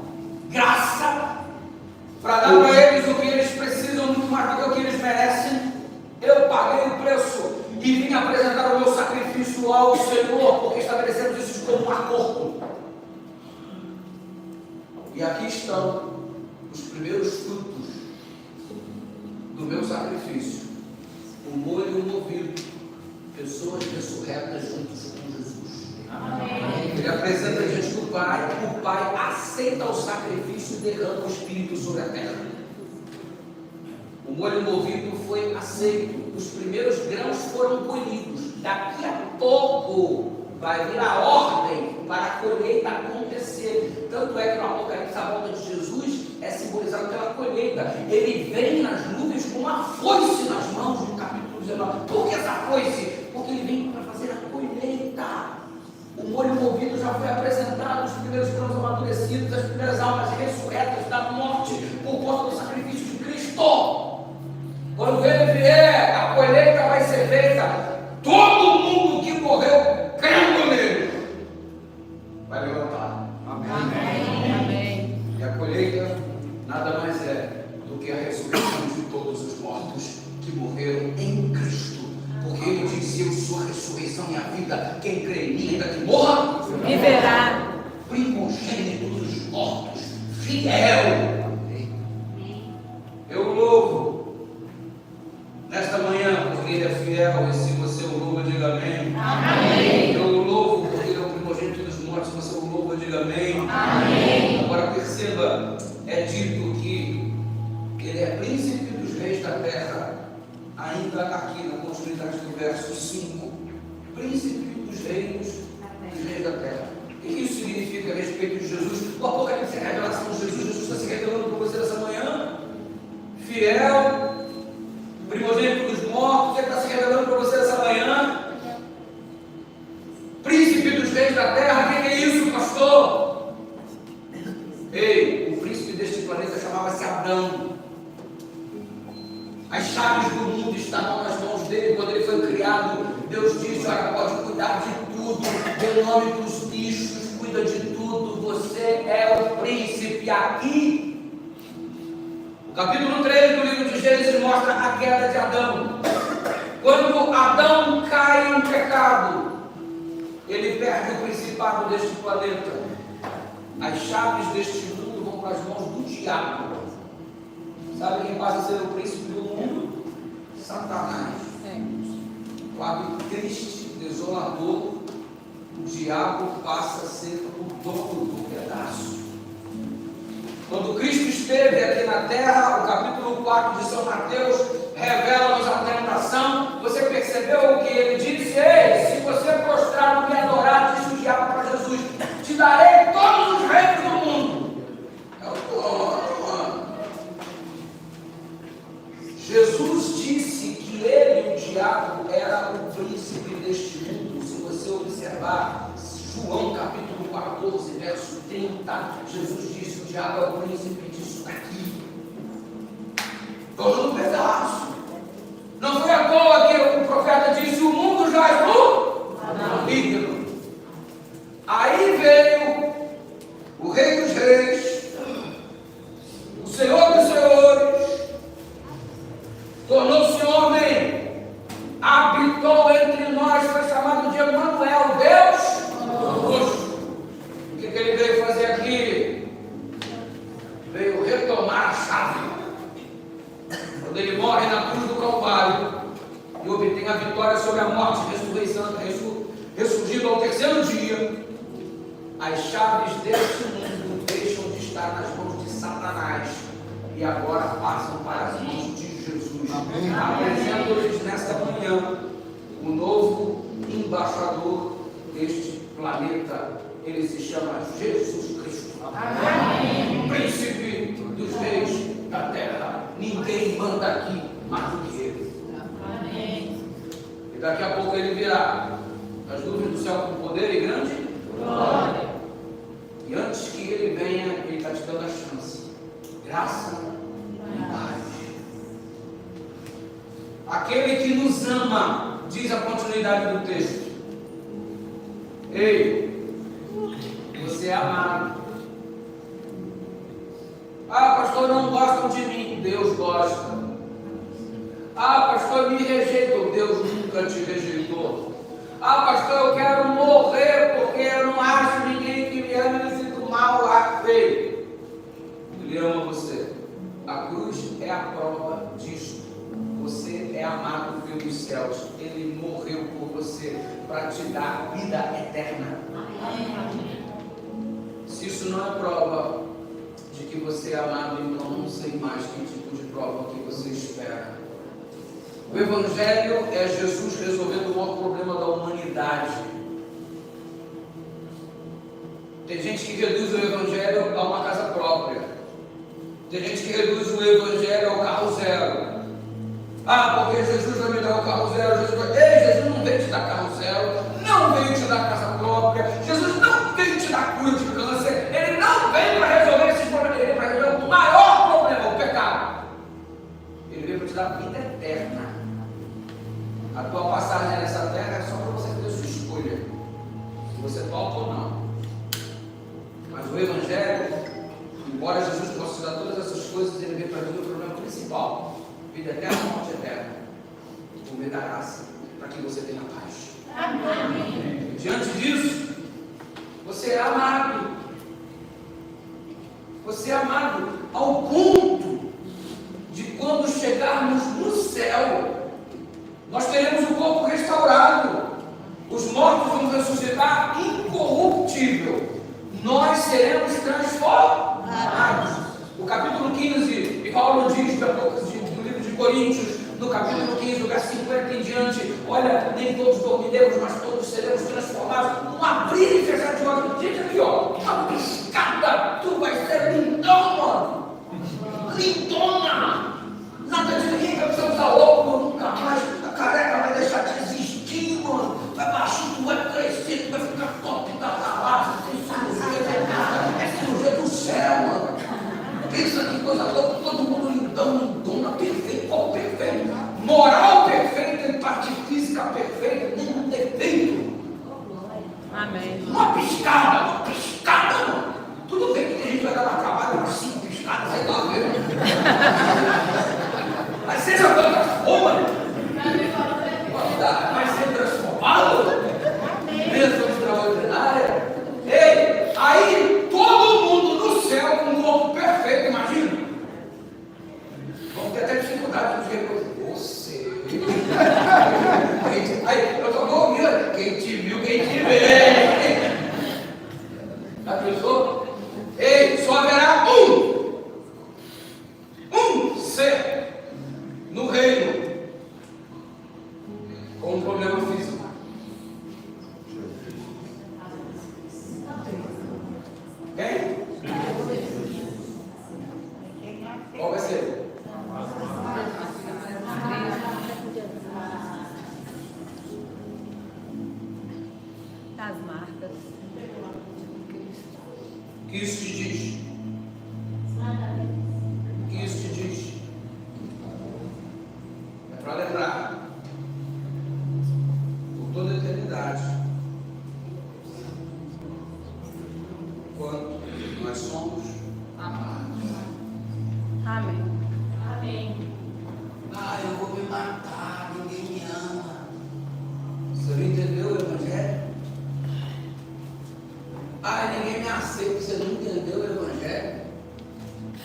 Speaker 1: graça, para dar para eles o que eles precisam, muito mais do que o que eles merecem. Eu paguei o preço e vim apresentar o meu sacrifício ao Senhor, porque estabelecemos isso como um acordo. E aqui estão os primeiros frutos do meu sacrifício, o molho movido, pessoas ressurretas juntos com Jesus. Amém. Ele apresenta diante do Pai, o Pai aceita o sacrifício e derrama o Espírito sobre a terra. O molho movido foi aceito, os primeiros grãos foram colhidos. Daqui a pouco vai vir a ordem para a colheita acontecer. Tanto é que no Apocalipse a volta de Jesus é simbolizado pela colheita. Ele vem nas nuvens com uma foice nas mãos, no capítulo 19. Por que essa foice? Porque ele vem para fazer a colheita. O molho movido já foi apresentado, os primeiros grãos amadurecidos, as primeiras almas ressurretas da morte por conta do sacrifício de Cristo. Quando ele vier, a colheita vai ser feita. Todo mundo que morreu crendo nele vai levantar. Amém. Amém. E a colheita nada mais é do que a ressurreição de todos os mortos que morreram em Cristo. Porque ele disse: eu sou a ressurreição e a vida. Quem crê em mim, ainda que morra, viverá. Primogênito dos mortos, fiel. Eu louvo nesta manhã porque ele é fiel. E se você o louva, diga amém. Amém. Eu o louvo porque ele é o primogênito dos mortos. Se você o louva, diga amém. Amém. Agora perceba, é dito que ele é príncipe dos reis da terra. Ainda aqui na continuidade do verso 5, príncipe dos reinos dos reis da terra. O que isso significa a respeito de Jesus? O Apocalipse é a revelação de Jesus. Jesus está se revelando para você nessa manhã. Fiel, primogênito dos mortos, ele está se revelando para você nessa manhã. Príncipe dos reis da terra. O que é isso, pastor? Ei, o príncipe deste planeta chamava-se Adão. As chaves do mundo estavam nas mãos dele. Quando ele foi criado, Deus disse: olha, pode cuidar de tudo, dê nome para os bichos, cuida de tudo, você é o príncipe. Aqui, o capítulo 3 do livro de Gênesis mostra a queda de Adão. Quando Adão cai em pecado, ele perde o principado deste planeta. As chaves deste mundo vão para as mãos do diabo. Sabe quem passa a ser o príncipe do mundo? Satanás. Quadro triste, desolador. O diabo passa a ser o dono do pedaço. esteve aqui na terra. O capítulo 4 de São Mateus revela-nos a tentação. Você percebeu o que ele disse? Ei, se você prostrar e me adorar, disse o diabo para Jesus, te darei todos os reinos do mundo. É o dono. Jesus disse que ele, o diabo, era o príncipe deste mundo. Se você observar João capítulo 14, verso 30, Jesus disse: o diabo é o príncipe disso daqui. Todo um pedaço. Não foi à toa que o profeta disse: o mundo jaz no maligno. Aí veio o Rei dos Reis, o Senhor dos Senhores, tornou-se homem, habitou entre nós, foi chamado de Emanuel, Deus conosco. O que ele veio fazer aqui? Veio retomar a chave. Quando ele morre na cruz do Calvário e obtém a vitória sobre a morte, ressurgindo ao terceiro dia, as chaves deste mundo deixam de estar nas mãos de Satanás e agora passam para as mãos de Jesus. Apresento-lhes nesta manhã o novo embaixador deste planeta. Ele se chama Jesus Cristo. Amém. Príncipe dos reis da terra. Ninguém manda aqui mais do que ele. Amém. E daqui a pouco ele virá as nuvens do céu com poder e grande glória. E antes que ele venha, ele está te dando a chance. Graça e paz. Aquele que nos ama, diz a continuidade do texto. Ei, você é amado. Ah, pastor, não gostam de mim. Deus gosta. Ah, pastor, me rejeitam. Deus nunca te rejeitou. Ah, pastor, eu quero morrer porque eu não acho ninguém que me ame e me sinto mal. Ah, feio. Ele ama você. A cruz é a prova disso. Você é amado pelos céus. Ele morreu por você para te dar vida eterna. Se isso não é prova de que você é amado, então não sei mais que tipo de prova que você espera. O Evangelho é Jesus resolvendo o maior problema da humanidade. Tem gente que reduz o Evangelho a uma casa própria. Tem gente que reduz o Evangelho ao carro zero. Ah, porque Jesus vai me dar o carro zero. Jesus não veio te dar carro zero. Não veio te dar casa própria. Jesus não veio te dar cura de câncer. Ele não veio para resolver esses problemas. Ele veio para resolver o maior problema, o pecado. Ele veio para te dar vida eterna. A tua passagem nessa terra é só para você fazer a sua escolha. Se você topa ou não. Mas o Evangelho, embora Jesus possa te dar todas essas coisas, ele veio para resolver o problema principal. Vida eterna, morte eterna. Por meio da graça, para que você tenha paz. Amém. Diante disso, você é amado. Você é amado ao ponto de quando chegarmos no céu, nós teremos o corpo restaurado. Os mortos vão ressuscitar incorruptível. Nós seremos transformados. O capítulo 15, Paulo diz do livro de Coríntios, no capítulo 15, do verso 50 em diante: olha, nem todos dormiremos, mas todos seremos transformados num abrir e fechar de olhos. Gente, aqui ó, uma piscada, tu vai ser lindona, lindona. Nada de rica, precisa usar óculos, nunca mais. A careca vai deixar de existir, mano. Vai baixar, tu vai crescer, tu vai ficar top da galáxia. É cirurgia do céu, mano. Pensa que coisa louca, todo mundo lindão, lindona, perfeito, qual perfeito? Moral perfeita, em parte física perfeita, nenhum defeito. Amém. Uma piscada, mano. Tudo bem que tem gente que vai dar uma trabalho, umas 5 piscadas, sei lá, mesmo. Mas seja outra forma, vai ser transformado. Bênção extraordinária. Ei, aí todo mundo no céu com um corpo perfeito, imagina. Vamos ter até dificuldade de ver você. Aí, eu estou ouvindo. Quem te viu, quem te vê. Já pensou? Ei, só haverá um. Quem? Qual vai ser?
Speaker 2: Das marcas.
Speaker 1: O que isso te diz? O que isso te diz? É para lembrar, por toda a eternidade, quando nós somos amados.
Speaker 2: Amém.
Speaker 1: Ah, eu vou me matar, ninguém me ama. Você não entendeu o Evangelho? Ah, ninguém me aceita, você não entendeu o Evangelho?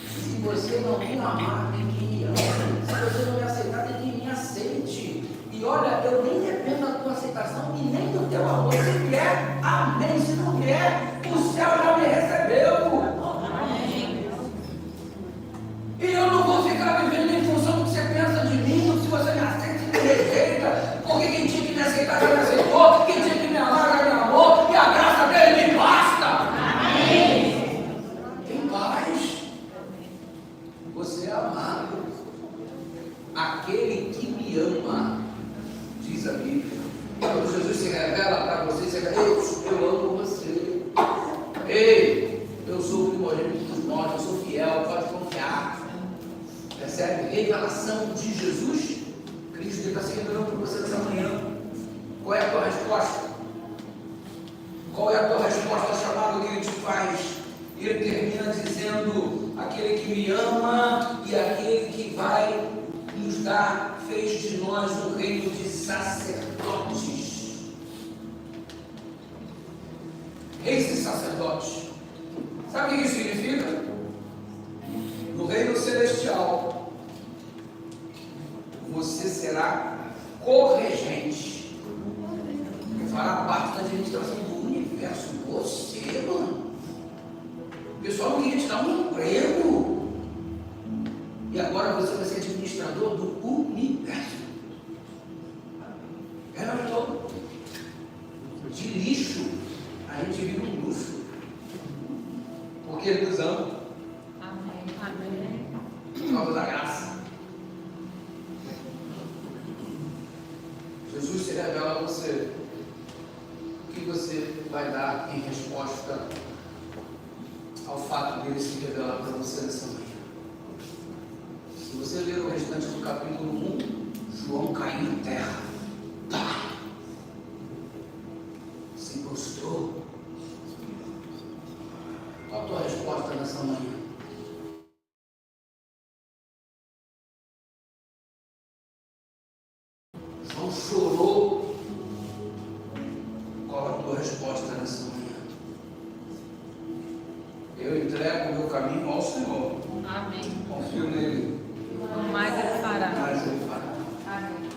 Speaker 1: Se você não me amar, ninguém me ama. Se você não me aceitar, ninguém me aceite. E olha, eu nem dependo da tua aceitação e nem do teu amor. Se vier, amém. Se não vier, o céu já me recebeu. E eu não vou ficar vivendo em função do que você pensa de mim, se você me aceita, se me rejeita, porque quem tinha que me aceitar já me aceitou, quem tinha que me amar já me amou, e a graça dele me basta. Amém. Em paz. Você é amado. Aquele que me ama, diz a Bíblia. Quando Jesus se revela para você, você diz: eu amo você. Ei, eu sou o primogênito dos mortos, eu sou fiel, pode confiar. Percebe? Revelação de Jesus. Cristo está se revelando para você nessa manhã. Qual é a tua resposta? Qual é a tua resposta ao chamado que Ele te faz? Ele termina dizendo: aquele que me ama e aquele que vai nos dar, fez de nós um reino de sacerdotes. Reis e sacerdotes. Sabe o que isso significa? No reino celestial, você será corregente. Fará parte da administração do universo. Você, mano. O pessoal não queria te dar um emprego. E agora você vai ser administrador do universo. É, não estou. De lixo, a gente vive um luxo. Porque Ele nos ama.
Speaker 2: Amém.
Speaker 1: Por causa da graça. Jesus se revela a você. O que você vai dar em resposta ao fato dele se revelar para você nessa manhã? Se você ler o restante do capítulo 1, João caiu em terra. Pá! Se prostrou. Qual a tua resposta nessa manhã? João chorou. Qual a tua resposta nessa manhã? Eu entrego o meu caminho ao Senhor.
Speaker 2: Amém.
Speaker 1: Confio nele.
Speaker 2: O mais Ele fará.
Speaker 1: Mais ele fará.
Speaker 2: Amém.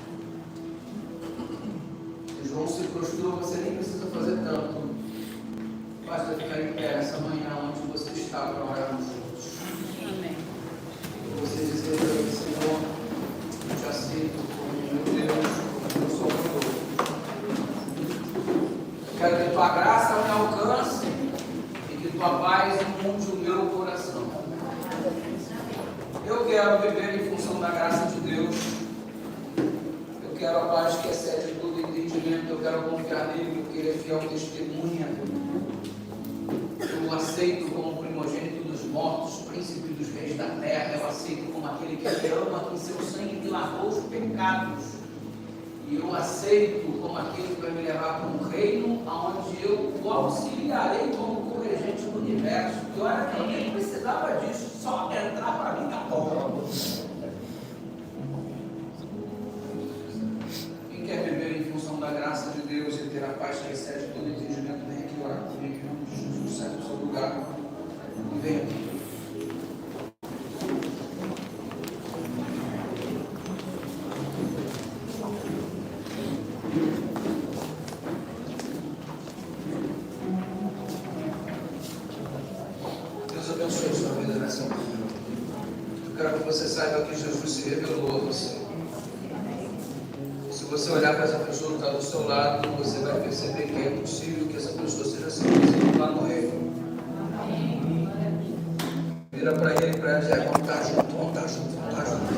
Speaker 1: Se João se prostrou, você nem precisa fazer tanto. Basta ficar em pé essa manhã onde você está para orarmos juntos.
Speaker 2: Amém.
Speaker 1: Você dizer para ele: Senhor, eu te aceito como meu Deus, como meu Salvador. Eu quero que tua graça me alcance e que tua paz inunde o meu coração. Eu quero viver em função da graça de Deus. Eu quero a paz que excede todo entendimento. Eu quero confiar nele, porque ele é fiel testemunha. Eu aceito como primogênito dos mortos, príncipe dos reis da terra. Eu aceito como aquele que me ama, que seu sangue me lavou os pecados. E eu aceito como aquele que vai me levar para um reino onde eu o auxiliarei como corregente do universo. E olha que eu nem precisava disso, só entrar para mim tá bom. Quem quer viver em função da graça de Deus e ter a paz que excede todo entendimento, vem aqui orar comigo, em nome de Jesus. Sai do seu lugar e vem aqui. Deus abençoe a sua vida nessa manhã. Eu quero que você saiba que Jesus se revelou a você. Se você olhar para essa pessoa que está do seu lado, você vai perceber que é possível que essa pessoa seja seu vizinho lá no reino. Vira para ele e para ela, vamos estar junto, vamos estar junto, vamos estar junto.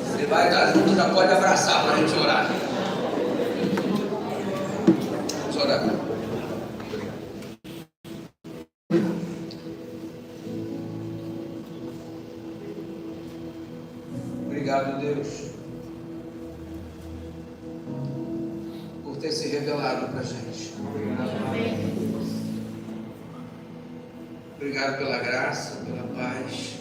Speaker 1: Você vai estar junto, já pode abraçar para a gente orar. Vamos orar. Obrigado, Deus, por ter se revelado para a gente. Obrigado pela graça, pela paz.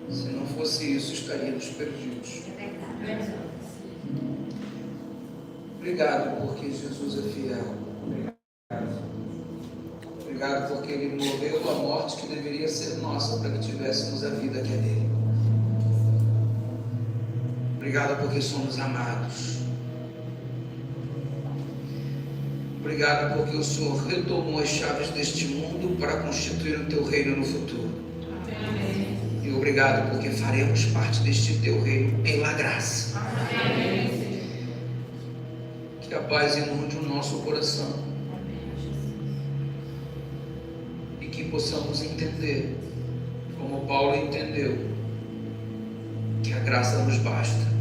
Speaker 1: Se não fosse isso, estaríamos perdidos. Obrigado porque Jesus é fiel. Obrigado porque Ele morreu a morte que deveria ser nossa para que tivéssemos a vida que é dele. Obrigado porque somos amados. Obrigado porque o Senhor retomou as chaves deste mundo para constituir o teu reino no futuro. Amém. E obrigado porque faremos parte deste teu reino pela graça. Amém. Que a paz inunde o nosso coração. E que possamos entender, como Paulo entendeu, que a graça nos basta.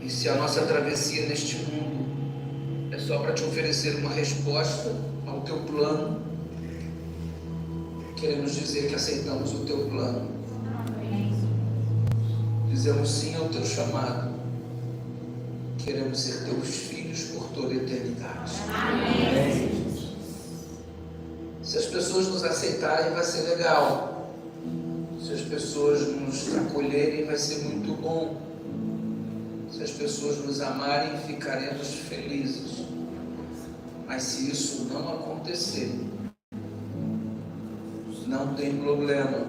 Speaker 1: Se a nossa travessia neste mundo é só para te oferecer uma resposta ao teu plano, queremos dizer que aceitamos o teu plano. Dizemos sim ao teu chamado. Queremos ser teus filhos por toda a eternidade. Amém. Se as pessoas nos aceitarem, vai ser legal. Se as pessoas nos acolherem, vai ser muito bom. Se as pessoas nos amarem, ficaremos felizes. Mas se isso não acontecer, não tem problema,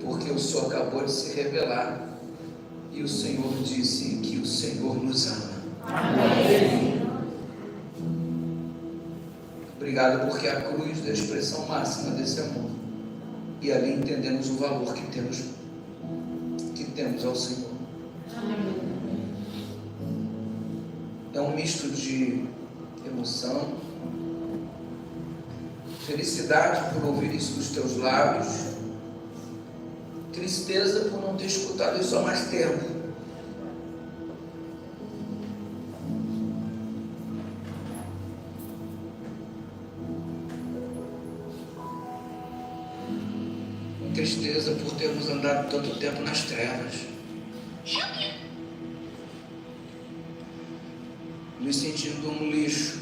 Speaker 1: porque o Senhor acabou de se revelar e o Senhor disse que o Senhor nos ama. Amém. Obrigado porque a cruz é a expressão máxima desse amor, e ali entendemos o valor que temos ao Senhor. Amém. É um misto de emoção, felicidade por ouvir isso dos teus lábios, tristeza por não ter escutado isso há mais tempo. Tristeza por termos andado tanto tempo nas trevas. Me sentindo um lixo,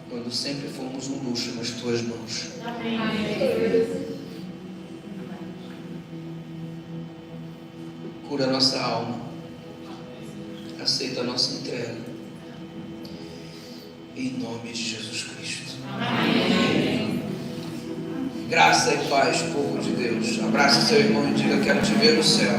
Speaker 1: quando sempre fomos um luxo nas tuas mãos. Amém. Cura a nossa alma, aceita a nossa entrega, em nome de Jesus Cristo. Amém. Graça e paz, povo de Deus. Abraça seu irmão e diga: quero te ver no céu.